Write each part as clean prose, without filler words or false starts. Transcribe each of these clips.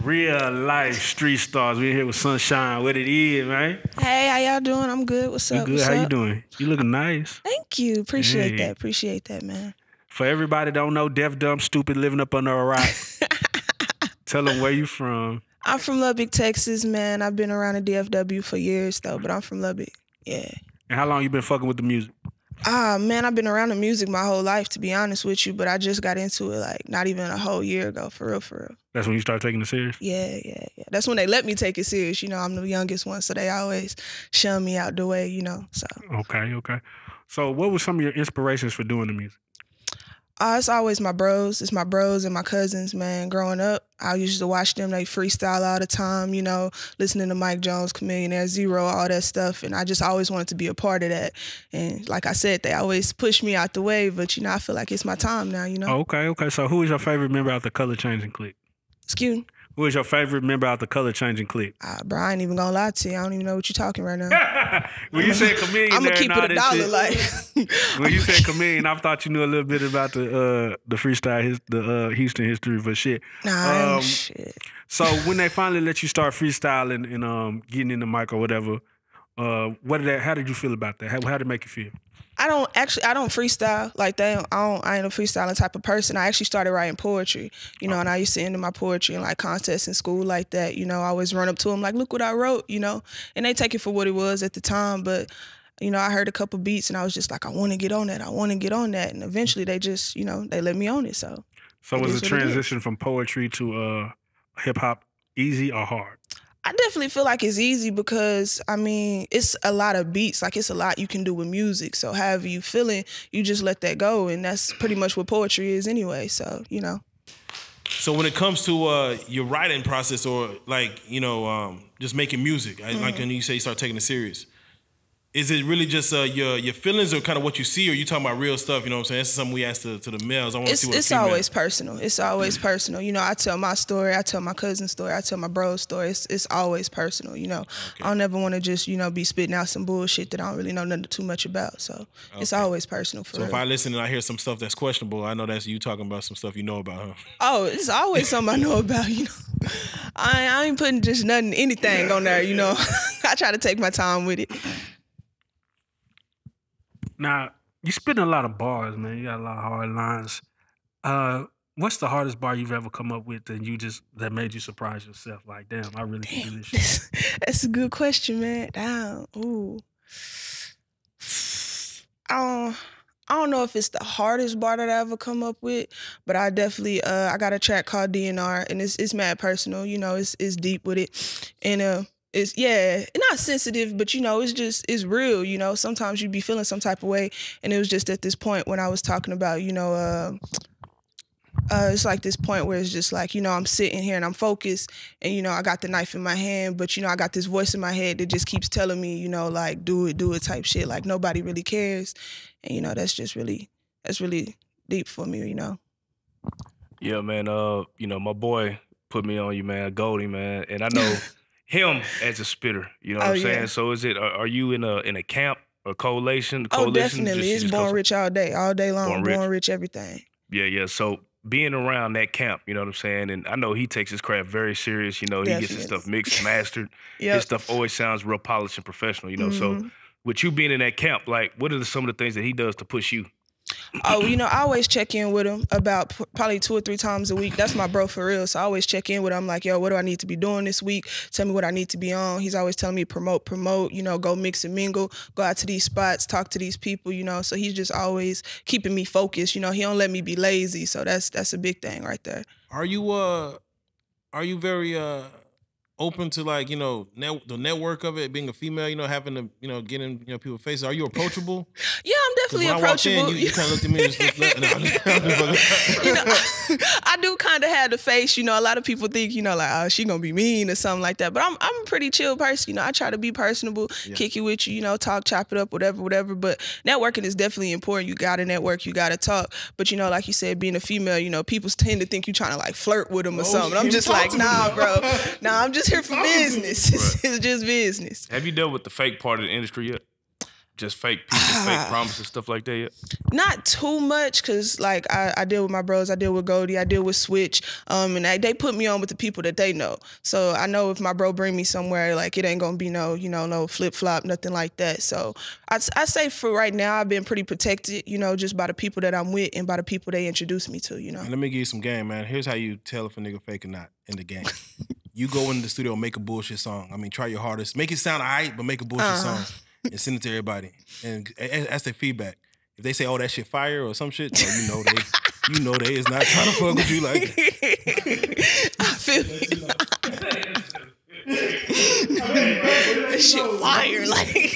Real life street stars. We here with Sunshine. What it is, man? Hey, how y'all doing? I'm good. What's up? You good? What's how up? you doing? You looking nice. Thank you. Appreciate Hey. that. Appreciate that, man. For everybody that don't know, deaf, dumb, stupid, living up under a rock. Tell them where you from. I'm from Lubbock, Texas, man. I've been around the DFW for years, though, but I'm from Lubbock. Yeah. And how long you been fucking with the music? Man, I've been around the music my whole life, to be honest with you, but I just got into it, like, not even a whole year ago, for real, for real. That's when you start taking it serious? Yeah. That's when they let me take it serious. You know, I'm the youngest one, so they always shun me out the way, you know, so. Okay. So what were some of your inspirations for doing the music? It's always my bros. It's my bros and my cousins, man. Growing up, I used to watch them. They freestyle all the time, you know, listening to Mike Jones, Chamillionaire, Zero, all that stuff. And I just always wanted to be a part of that. And like I said, they always push me out the way. But, you know, I feel like it's my time now, you know. Okay. So who is your favorite member out the Color Changing Clique? Excuse me? Who is your favorite member out the Color Changing Clique? Bro, I ain't even gonna lie to you. I don't even know what you're talking right now. When you said Chamillionaire, I'm gonna keep it $1, like. When you said Chameleon, I thought you knew a little bit about the freestyle, the Houston history, but shit. Nah, shit. So when they finally let you start freestyling and getting in the mic or whatever, how did you feel about that? How did it make you feel? I don't freestyle like that. I ain't a freestyling type of person. I actually started writing poetry, you know, and I used to enter my poetry in like contests in school like that. You know, I always run up to them like, look what I wrote, you know, and they take it for what it was at the time. But, you know, I heard a couple beats and I was just like, I want to get on that. And eventually they just, you know, they let me on it. So was the transition from poetry to hip hop easy or hard? I definitely feel like it's easy because, I mean, it's a lot of beats. Like, it's a lot you can do with music. So however you feeling, you just let that go. And that's pretty much what poetry is anyway. So, you know. So when it comes to your writing process or, like, you know, just making music, like when you say you start taking it serious, is it really just your feelings or kind of what you see, or you talking about real stuff? You know what I'm saying? That's something we ask to the males. I want to see what it's always personal. It's always personal. You know, I tell my story. I tell my cousin's story. I tell my bro's story. It's always personal, you know. Okay. I don't ever want to just, you know, be spitting out some bullshit that I don't really know nothing too much about. So it's always personal for real. So if I listen and I hear some stuff that's questionable, I know that's you talking about some stuff you know about, huh? Oh, it's always something I know about, you know. I ain't putting just anything on there, you know. I try to take my time with it. Now, you spitting a lot of bars, man. You got a lot of hard lines. What's the hardest bar you've ever come up with that made you surprise yourself? Like, damn, I really can do this shit. That's a good question, man. Damn. Ooh. I don't know if it's the hardest bar that I ever come up with, but I definitely I got a track called DNR, and it's mad personal. You know, it's deep with it, and it's not sensitive, but you know, it's real. You know, sometimes you be feeling some type of way, and it was just at this point when I was talking about, you know, it's like this point where it's just like, you know, I'm sitting here and I'm focused, and you know, I got the knife in my hand, but you know, I got this voice in my head that just keeps telling me, you know, like do it type shit, like nobody really cares, and you know, that's really deep for me, you know. Yeah, man. You know, my boy put me on you, man, Goldie, man, and I know. Him as a spitter, you know what I'm saying? So are you in a camp or coalition? Oh, definitely. It's Born Rich all day long. Born Rich everything. Yeah. So being around that camp, you know what I'm saying? And I know he takes his craft very serious. You know, he gets his stuff mixed, mastered. His stuff always sounds real polished and professional, you know? So with you being in that camp, like, what are some of the things that he does to push you? Oh, you know, I always check in with him about probably 2 or 3 times a week. That's my bro for real. So I always check in with him. I'm like, yo, what do I need to be doing this week? Tell me what I need to be on. He's always telling me promote, you know, go mix and mingle, go out to these spots, talk to these people, you know. So he's just always keeping me focused. You know, he don't let me be lazy. So that's a big thing right there. Are you very open to, like, you know, the network of it, being a female, you know, having to, you know, get in, you know, people's faces? Are you approachable? Yeah, I'm definitely approachable. When I walked in, you kind of looked at me and just looked, you know, I do kind of have the face, you know, a lot of people think, you know, like, oh, she gonna be mean or something like that. But I'm a pretty chill person, you know. I try to be personable, kick it with you, you know, talk, chop it up, whatever. But networking is definitely important. You gotta network, you gotta talk. But, you know, like you said, being a female, you know, people tend to think you trying to like flirt with them or something. I'm just like, nah, bro. Nah, I'm just here for business. It's just business. Have you dealt with the fake part of the industry yet? just fake people, fake promises, stuff like that yet? Not too much, cause like I deal with my bros, I deal with Goldie, I deal with Switch, and they put me on with the people that they know. So I know if my bro bring me somewhere, like it ain't gonna be no, no flip flop, nothing like that. So I say for right now, I've been pretty protected, just by the people that I'm with and by the people they introduce me to, And let me give you some game, man. Here's how you tell if a nigga fake or not in the game. You go into the studio and make a bullshit song. I mean, try your hardest. Make it sound all right, but make a bullshit song. And send it to everybody, and ask their feedback. If they say, "Oh, that shit fire" or some shit, no, you know they is not trying to fuck with you like. I feel you. That shit fire, like.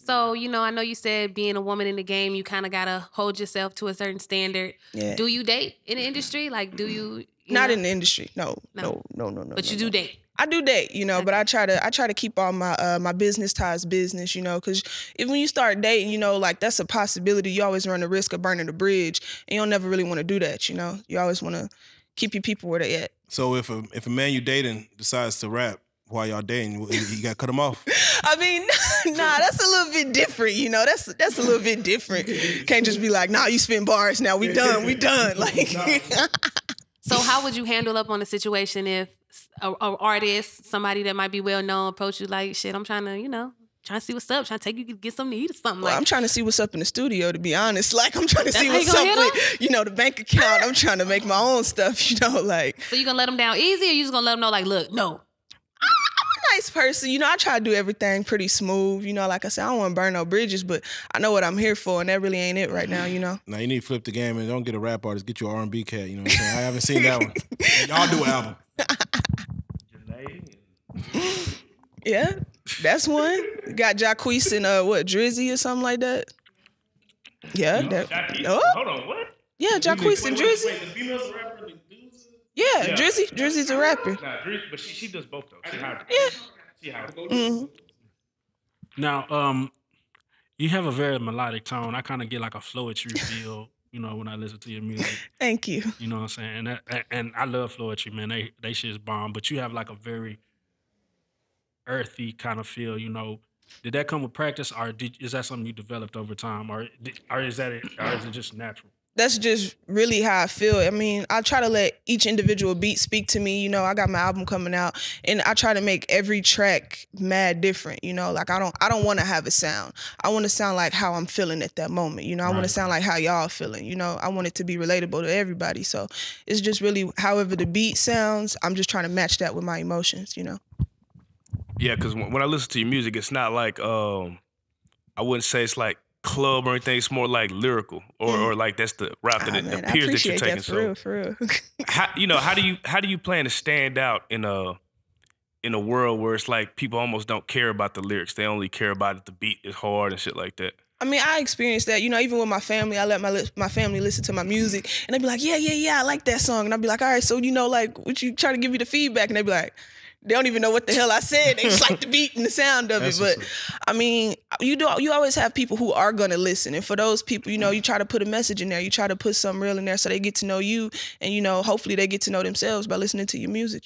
So, I know you said being a woman in the game, you kind of gotta hold yourself to a certain standard. Yeah. Do you date in the industry? Like, do you? Not in the industry. No. But you do date. I do date, but I try to keep all my my business ties business, because when you start dating, like that's a possibility. You always run the risk of burning the bridge, and you don't never really want to do that, You always want to keep your people where they at. So if a man you dating decides to rap while y'all dating, you got to cut him off? I mean, nah, that's a little bit different, That's a little bit different. Can't just be like, nah, you spin bars now. We done. Like. So how would you handle up on a situation if an artist, somebody that might be well known, approach you like, shit, I'm trying to see what's up, trying to take you to get something to eat or something? Well, I'm trying to see what's up in the studio, to be honest. Like, I'm trying to see what's up with, the bank account. I'm trying to make my own stuff, like. So you gonna let them down easy, or you just gonna let them know, like, look, no? I'm a nice person, I try to do everything pretty smooth. Like I said, I don't want to burn no bridges, but I know what I'm here for, and that really ain't it right now, Now, you need to flip the game and don't get a rap artist, get you an R&B cat, you know what I'm saying? I haven't seen that one. Y'all do an album. Yeah, that's one. Got Jacquees and Drizzy or something like that. Yeah. Hold on, what? Yeah, Jacquees and Drizzy. Wait, the female's a rapper, the dude's yeah, Drizzy's a rapper. Nah, but she does both though. She hired. Mm-hmm. Now, you have a very melodic tone. I kind of get like a floetry feel, when I listen to your music. Thank you. You know what I'm saying? And I love floetry, man. They shit's bomb. But you have like a very earthy kind of feel, Did that come with practice, or is that something you developed over time, or is it just natural? That's just really how I feel. I mean, I try to let each individual beat speak to me. I got my album coming out, and I try to make every track mad different. Like I don't want to have a sound. I want to sound like how I'm feeling at that moment. I want to sound like how y'all feeling. I want it to be relatable to everybody. So it's just really however the beat sounds. I'm just trying to match that with my emotions. Yeah, because when I listen to your music, it's not like I wouldn't say it's like club or anything. It's more like lyrical, or like that's the route that it appears that you're taking. That for real. How do you plan to stand out in a world where it's like people almost don't care about the lyrics? They only care about if the beat is hard and shit like that. I mean, I experienced that, even with my family. I let my family listen to my music, and they'd be like, yeah, I like that song. And I'd be like, all right, so, like, what you try to give me the feedback? And they'd be like, they don't even know what the hell I said. They just like the beat and the sound of it. But, I mean, you always have people who are going to listen. And for those people, you try to put a message in there. You try to put something real in there so they get to know you. And, hopefully they get to know themselves by listening to your music,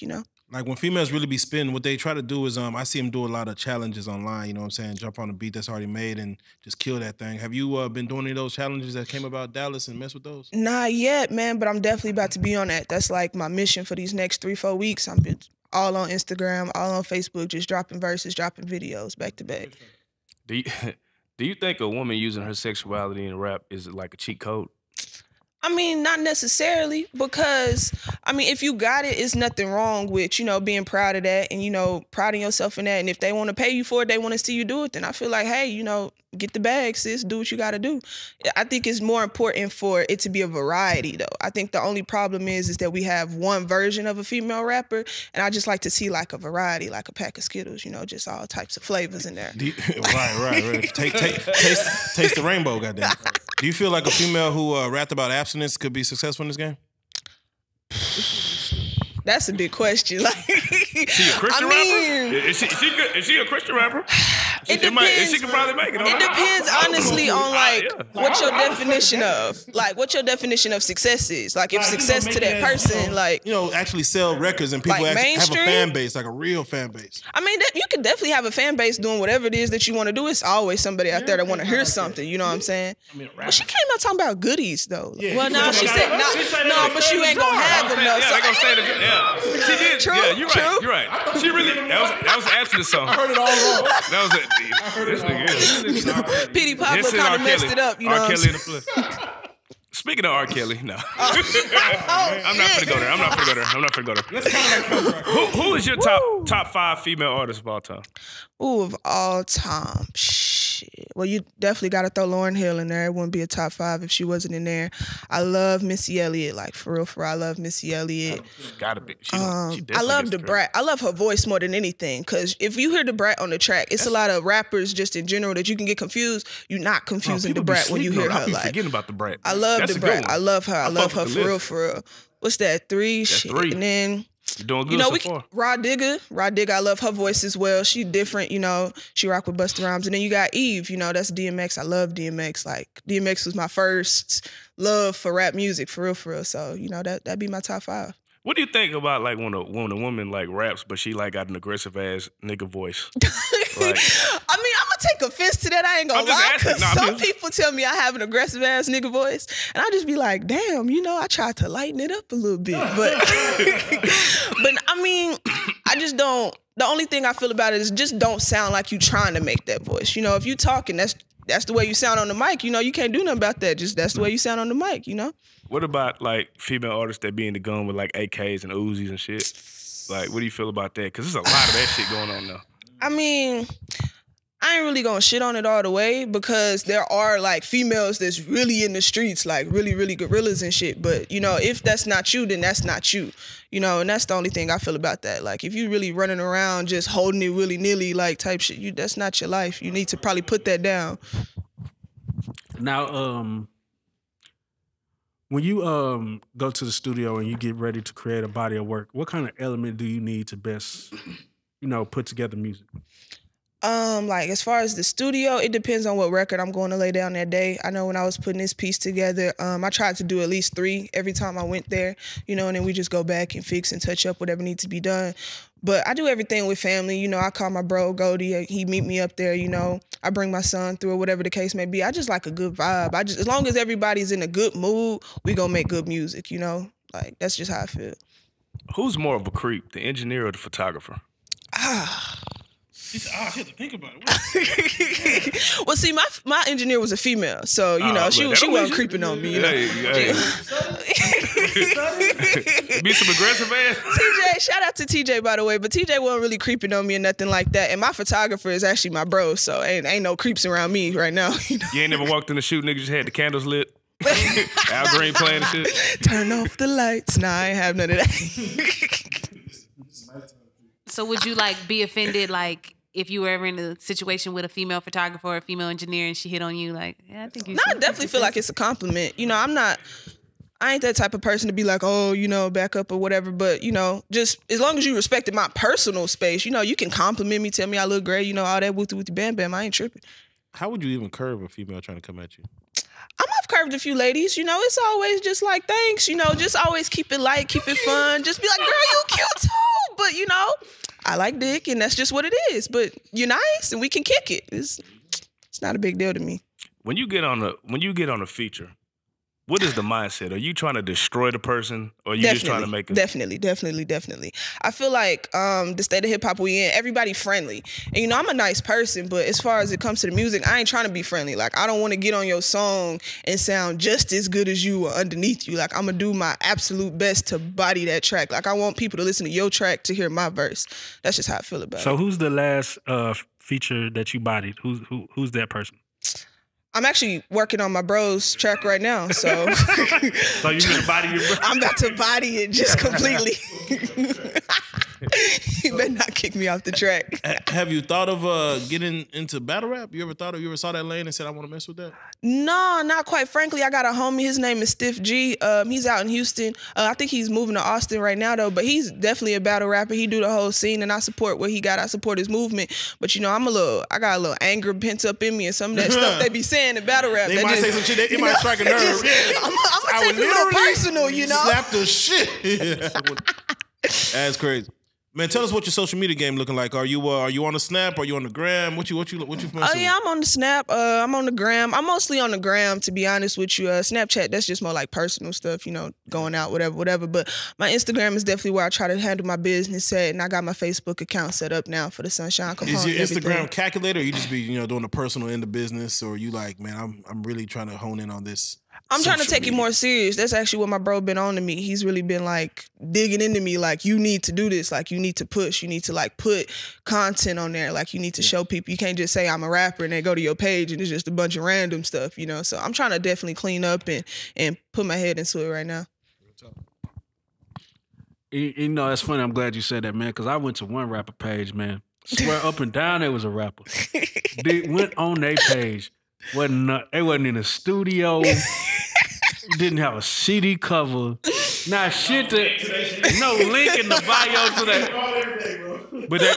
Like when females really be spitting, what they try to do is, I see them do a lot of challenges online, you know what I'm saying? Jump on a beat that's already made and just kill that thing. Have you been doing any of those challenges that came about Dallas and mess with those? Not yet, man, but I'm definitely about to be on that. That's like my mission for these next 3-4 weeks. I'm all on Instagram, all on Facebook, just dropping verses, dropping videos back to back. Do you think a woman using her sexuality in rap is like a cheat code? I mean, not necessarily, because, I mean, if you got it, it's nothing wrong with, being proud of that and, priding yourself in that. And if they want to pay you for it, they want to see you do it, then I feel like, hey, get the bag, sis, do what you got to do. I think it's more important for it to be a variety, though. I think the only problem is that we have one version of a female rapper, and I just like to see like a variety, like a pack of Skittles, just all types of flavors in there. Right. Taste the rainbow, goddamn. Do you feel like a female who rapped about abstinence could be successful in this game? That's a big question. Like, she a Christian rapper? Is she a Christian rapper? It depends. She can probably make it. It depends honestly on what your definition of success is. Like if success to that person, like actually sell records and people like actually have a fan base, like a real fan base. I mean, you could definitely have a fan base doing whatever it is that you want to do. It's always somebody out there that want to hear something. You know what I'm saying? Well, she came out talking about goodies though. Yeah, well, no, she said no, but you ain't gonna have them though. Yeah, they gonna stay together. Yeah, she did. True. Yeah, you're right. You're right. She really. That was after the song. I heard it all wrong. That was it. This nigga. P.D. Pablo kind of messed it up. You know R. what I'm Kelly in the flesh. Speaking of R. Kelly, no. I'm not finna go there. I'm not finna go there. Who is your top 5 female artists of all time? Ooh, of all time. Shit. Well, you definitely got to throw Lauryn Hill in there. It wouldn't be a top 5 if she wasn't in there. I love Missy Elliott. Like, for real, I love Missy Elliott. Gotta be. She I love Da Brat. I love her voice more than anything. Because if you hear Da Brat on the track, it's a lot of rappers just in general that you can get confused. You're not confusing Da Brat when you hear her. Like, forgetting about Da Brat. I love Da Brat. I love her. I love her for real. What's that? 3? That's 3. And then... You're doing good so far. Rod Digger, I love her voice as well. She different, she rock with Busta Rhymes. And then you got Eve, that's DMX. I love DMX. Like, DMX was my first love for rap music, for real. So, that'd be my top 5. What do you think about like when a woman like raps, but she like got an aggressive ass nigga voice? Like, I mean, I'm gonna take offense to that. I ain't gonna lie, because some people tell me I have an aggressive ass nigga voice, and I just be like, damn, I tried to lighten it up a little bit, but I mean, I just don't. The only thing I feel about it is just don't sound like you trying to make that voice. If you talking, that's the way you sound on the mic. You can't do nothing about that. Just that's the way you sound on the mic. What about like female artists that be in the gun with like AKs and Uzis and shit? Like, what do you feel about that? Because there's a lot of that shit going on now. I mean, I ain't really gonna shit on it all the way because there are like females that's really in the streets, like really, really gorillas and shit. But if that's not you, then that's not you. And that's the only thing I feel about that. Like, if you really running around just holding it willy-nilly like type shit, that's not your life. You need to probably put that down. Now, when you go to the studio and you get ready to create a body of work, what kind of element do you need to best, put together music? Like as far as the studio, it depends on what record I'm going to lay down that day. I know when I was putting this piece together, I tried to do at least 3 every time I went there, and then we just go back and fix and touch up whatever needs to be done. But I do everything with family. I call my bro Goldie. He meet me up there. I bring my son through or whatever the case may be. I just like a good vibe. As long as everybody's in a good mood, we gonna make good music. Like that's just how I feel. Who's more of a creep, the engineer or the photographer? She said, she had to think about it. Well, see, my engineer was a female, so she wasn't creeping on me. Hey. Be some aggressive ass. TJ, shout out to TJ by the way, but TJ wasn't really creeping on me or nothing like that. And my photographer is actually my bro, so ain't no creeps around me right now. You ain't never walked in the shoot, nigga just had the candles lit. Al Green playing and shit. Turn off the lights. Nah, I ain't have none of that. So would you like be offended like if you were ever in a situation with a female photographer or a female engineer and she hit on you, like, I think you. No, I definitely feel like it's a compliment. I ain't that type of person to be like, back up or whatever. But, just as long as you respected my personal space, you can compliment me, tell me I look great, all that wooty bam bam. I ain't tripping. How would you even curve a female trying to come at you? I've curved a few ladies, it's always just like, thanks, just always keep it light, keep it fun. Just be like, girl, you cute too. But, I like dick and that's just what it is. But you're nice and we can kick it. It's not a big deal to me. When you get on a feature, what is the mindset? Are you trying to destroy the person or are you just trying to make it? Definitely. I feel like the state of hip hop we in, everybody friendly. And I'm a nice person, but as far as it comes to the music, I ain't trying to be friendly. Like, I don't want to get on your song and sound just as good as you or underneath you. Like, I'm going to do my absolute best to body that track. Like, I want people to listen to your track to hear my verse. That's just how I feel about it. So who's the last feature that you bodied? Who's that person? I'm actually working on my bro's track right now, so. So you gonna body your bro? I'm about to body it just completely. better not kick me off the track. Have you thought of getting into battle rap? You ever saw that lane and said, I want to mess with that? No, not quite frankly. I got a homie, his name is Stiff G. He's out in Houston. I think he's moving to Austin right now though, but he's definitely a battle rapper. He do the whole scene and I support what he got. I support his movement. But you know, I got a little anger pent up in me and some of that stuff they be saying in battle rap. They might say some shit, it might strike a nerve. I'm gonna take it a little personal, you know? Slap the shit. That's crazy. Man, tell us what your social media game looking like. Are you on the Snap? Are you on the Gram? What you Oh yeah, I'm on the Snap. I'm on the Gram. I'm mostly on the Gram, to be honest with you. Snapchat, that's just more like personal stuff, you know, going out, whatever. But my Instagram is definitely where I try to handle my business at, and I got my Facebook account set up now for the Sunshine Capone. Is your Instagram calculator, or you just be doing the personal in the business, or you like, man, I'm really trying to hone in on this? I'm trying to take it more serious. That's actually what my bro been on to me. He's really been like digging into me, like, you need to do this, like you need to push, you need to like put content on there, like you need to show people. You can't just say I'm a rapper and they go to your page and it's just a bunch of random stuff, you know. So I'm trying to definitely clean up and put my head into it right now. You know, it's funny. I'm glad you said that, man, because I went to one rapper page, man. Swear up and down there was a rapper. They went on their page. They wasn't in a studio. Didn't have a CD cover. Not shit no link in the bio to that.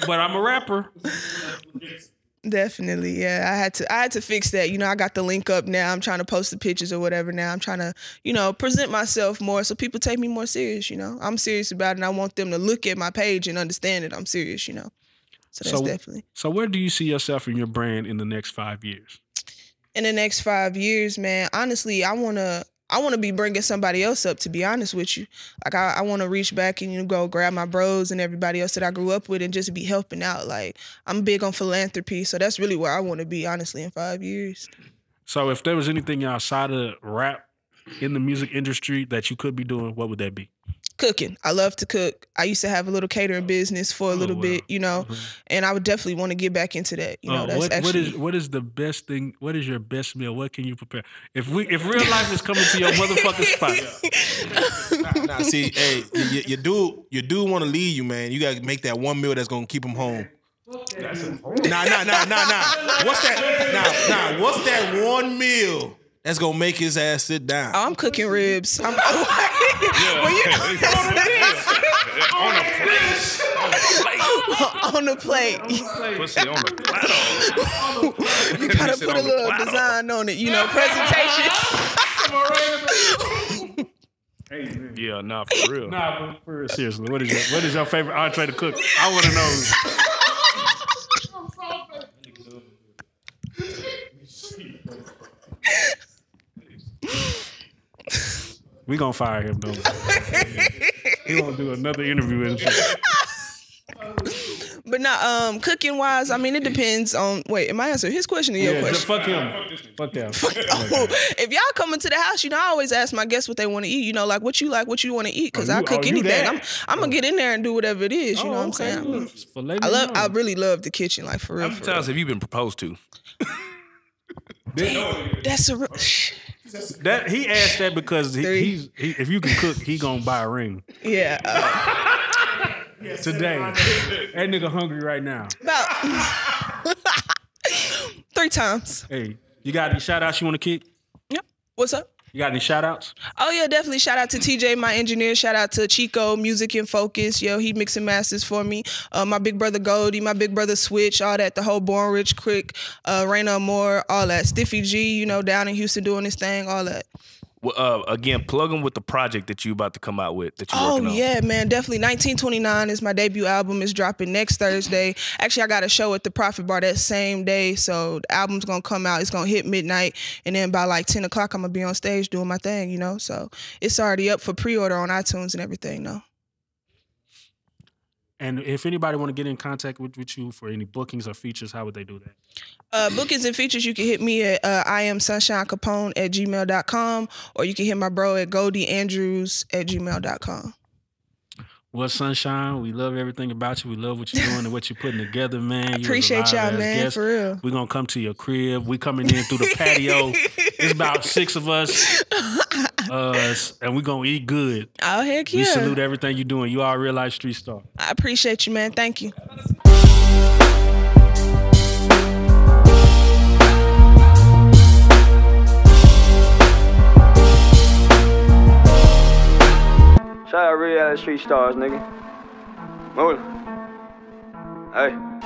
But I'm a rapper. Definitely, yeah. I had to fix that. You know, I got the link up now. I'm trying to post the pictures or whatever now. I'm trying to, present myself more so people take me more serious, you know. I'm serious about it and I want them to look at my page and understand that I'm serious, you know. So that's definitely. So where do you see yourself and your brand in the next 5 years? In the next 5 years, man, honestly, I wanna be bringing somebody else up, to be honest with you. Like, I want to reach back and, go grab my bros and everybody else that I grew up with and just be helping out. Like, I'm big on philanthropy, so that's really where I want to be, honestly, in 5 years. So if there was anything outside of rap in the music industry that you could be doing, what would that be? Cooking. I love to cook. I used to have a little catering business for a little bit, and I would definitely want to get back into that. What is the best thing? What is your best meal? What can you prepare? If Reallyfe is coming to your motherfucking spot. Nah, see, hey, you do want to leave you, man. You gotta make that one meal that's gonna keep him home. Nah. What's that? What's that one meal that's gonna make his ass sit down? Oh, I'm cooking ribs. On a plate. Pussy on the platter. You gotta put a little design on it, presentation. Yeah, nah, for real. Nah, for real. Seriously, what is your favorite entree to cook? I want to know. We gonna fire him though. He won't do another interview and shit. But not cooking wise. I mean, it depends on. Wait, am I answering his question or your question? Just fuck him. Fuck him. If y'all come into the house, I always ask my guests what they want to eat. Like what you want to eat, because I cook anything. I'm gonna get in there and do whatever it is. You know what I'm saying? I really love the kitchen. Like for real. How many times have you been proposed to? That's a real. That he asked that because he if you can cook, he gonna buy a ring. Yeah. Today, that nigga hungry right now. About 3 times. Hey, you got any shout outs you want to kick? Yep. What's up? You got any shout outs? Oh yeah, definitely. Shout out to TJ, my engineer. Shout out to Chico, Music in Focus. Yo, he mixing masters for me. My big brother Goldie, my big brother Switch, all that. The whole Born Rich Crick, Raina Moore, all that. Stiffy G, down in Houston doing his thing, all that. Well, again, plug them with the project that you about to come out with, that you're working on. Oh, yeah, man, definitely. 1929 is my debut album. It's dropping next Thursday. Actually, I got a show at the Profit Bar that same day, so the album's going to come out. It's going to hit midnight, and then by like 10 o'clock, I'm going to be on stage doing my thing, So it's already up for pre-order on iTunes and everything, though. And if anybody want to get in contact with you for any bookings or features, how would they do that? Bookings and features, you can hit me at iamsunshinecapone@gmail.com, or you can hit my bro at goldyandrews@gmail.com. Well, Sunshine, we love everything about you. We love what you're doing and what you're putting together, man. I appreciate y'all, man, guest. For real. We're going to come to your crib. We coming in through the patio. It's about 6 of us. And we gonna eat good. Oh, heck yeah. We salute everything you're doing. You are a real life street star. I appreciate you, man. Thank you. Shout out Reallyfe Street Stars, nigga. Move. Hey.